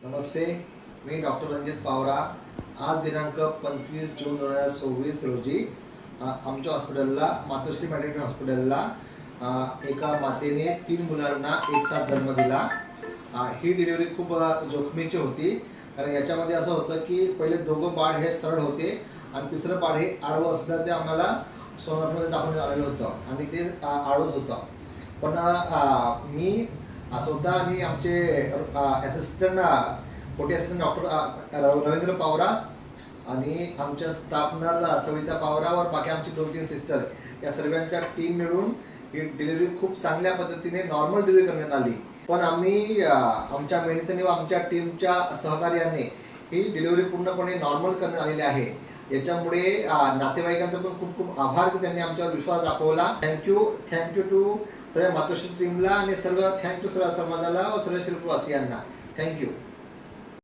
नमस्ते, मी doctor Ranjit Pawara. आज दिनांक 25 जून 2024 रोजी आमच्या हॉस्पिटलला मातोश्री मॅटर्निटी हॉस्पिटलला एका मातेने 3 मुलांना एक साथ जन्म दिला। ही डिलिव्हरी खूप जोखमीची होती, कारण याच्यामध्ये असं होतं की पहिले दोघं बाळ हे सरळ होते आणि तिसरं बाळ हे आडवं असलं ते आम्हाला सोनोग्राफीमध्ये दाखवण्यात आलेलं होतं आणि ते आडवंच होतं। पण मी स्वतः आणि आमचे असिस्टंट मोठे असिस्टंट डॉक्टर रवींद्र पावरा आणि आमच्या स्टाफ नर्स सविता पावरा व बाकी आमची 2-3 सिस्टर या सर्वांच्या टीम मिळून ही डिलिव्हरी खूप चांगल्या पद्धतीने नॉर्मल डिलिव्हरी करण्यात आली। पण आम्ही आमच्या मेहनतीने व आमच्या टीमच्या सहकार्याने ही डिलिव्हरी पूर्णपणे नॉर्मल करण्यात आलेली आहे। याच्यामुळे नातेवाईकांचा पण खूप खूप आभार की त्यांनी आमच्यावर विश्वास दाखवला। थँक्यू टू सर्व मातोश्री टीमला आणि थँक्यू सर्व समाजाला व सर्व श्रीपुरवासियांना। थँक्यू।